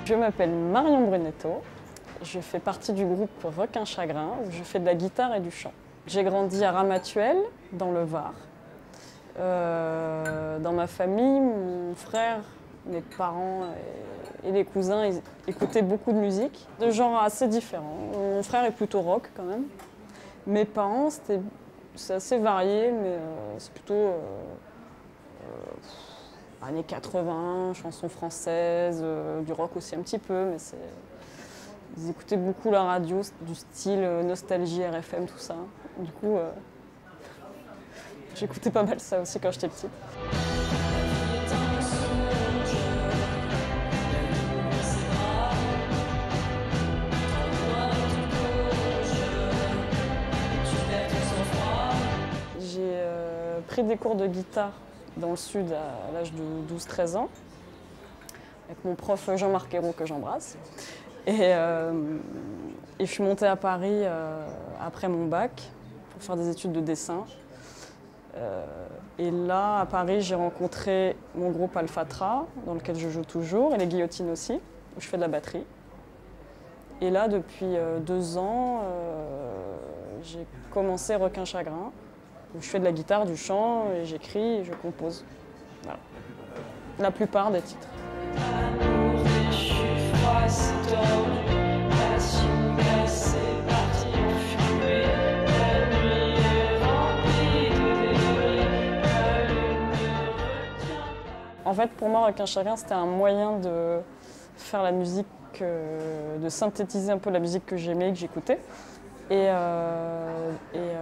Je m'appelle Marion Brunetto, je fais partie du groupe Requin Chagrin où je fais de la guitare et du chant. J'ai grandi à Ramatuelle, dans le Var. Dans ma famille, mon frère, mes parents et les cousins ils écoutaient beaucoup de musique, de genres assez différents. Mon frère est plutôt rock quand même. Mes parents, c'est assez varié, mais c'est plutôt années 80, chansons françaises, du rock aussi un petit peu, mais ils écoutaient beaucoup la radio, du style Nostalgie, RFM, tout ça. Du coup, j'écoutais pas mal ça aussi quand j'étais petite. J'ai pris des cours de guitare dans le sud à l'âge de 12-13 ans, avec mon prof Jean-Marc Ayrault que j'embrasse. Et je suis montée à Paris après mon bac pour faire des études de dessin. Et là, à Paris, j'ai rencontré mon groupe Alphatra, dans lequel je joue toujours, et les Guillotines aussi, où je fais de la batterie. Et là, depuis 2 ans, j'ai commencé Requin Chagrin, où je fais de la guitare, du chant, et j'écris et je compose. Voilà. La plupart des titres. En fait, pour moi, Requin Chagrin, c'était un moyen de faire la musique, de synthétiser un peu la musique que j'aimais, que j'écoutais. Et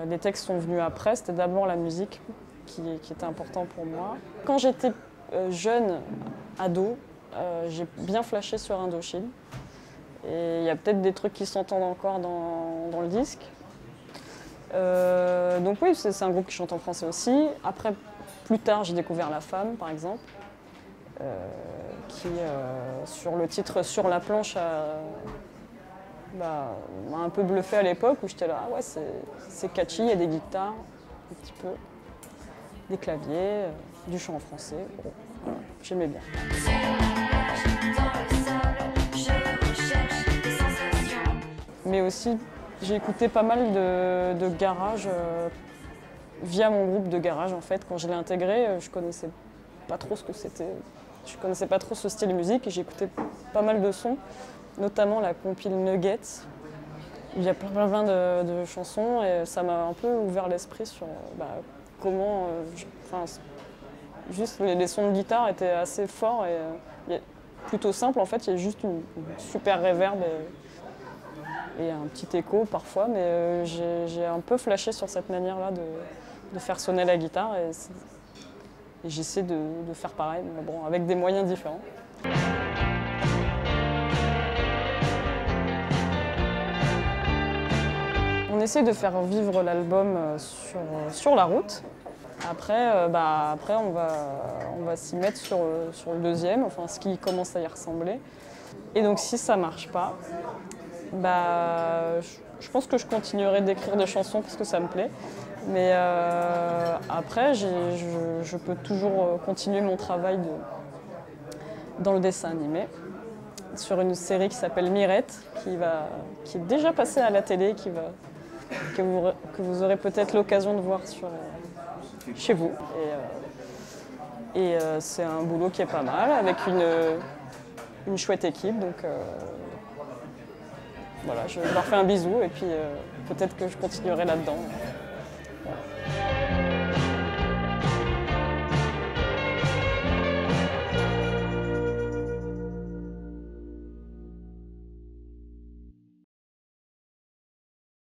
les textes sont venus après. C'était d'abord la musique qui était important pour moi. Quand j'étais jeune, ado, j'ai bien flashé sur Indochine. Et il y a peut-être des trucs qui s'entendent encore dans le disque. Donc oui, c'est un groupe qui chante en français aussi. Après, plus tard, j'ai découvert La Femme, par exemple, qui, sur le titre Sur la planche, m'a un peu bluffé à l'époque, où j'étais là, ah ouais, c'est catchy, il y a des guitares, un petit peu, des claviers, du chant en français. Bon, voilà, j'aimais bien. Mais aussi, j'ai écouté pas mal de garage via mon groupe de garage en fait. Quand je l'ai intégré, je connaissais pas trop ce que c'était. Je connaissais pas trop ce style de musique et j'ai écouté pas mal de sons, notamment la compile Nuggets. Il y a plein de chansons et ça m'a un peu ouvert l'esprit sur comment. Juste les sons de guitare étaient assez forts et plutôt simples en fait. Il y a juste une super reverb et un petit écho parfois, mais j'ai un peu flashé sur cette manière-là de faire sonner la guitare et j'essaie de faire pareil, mais bon, avec des moyens différents. On essaie de faire vivre l'album sur la route. Après, on va s'y mettre sur le deuxième, enfin ce qui commence à y ressembler. Et donc si ça marche pas, je pense que je continuerai d'écrire des chansons parce que ça me plaît. Mais après, je peux toujours continuer mon travail dans le dessin animé sur une série qui s'appelle Mirette, qui est déjà passée à la télé, que vous aurez peut-être l'occasion de voir chez vous. Et c'est un boulot qui est pas mal, avec une chouette équipe. Donc voilà, je leur fais un bisou et puis peut-être que je continuerai là-dedans.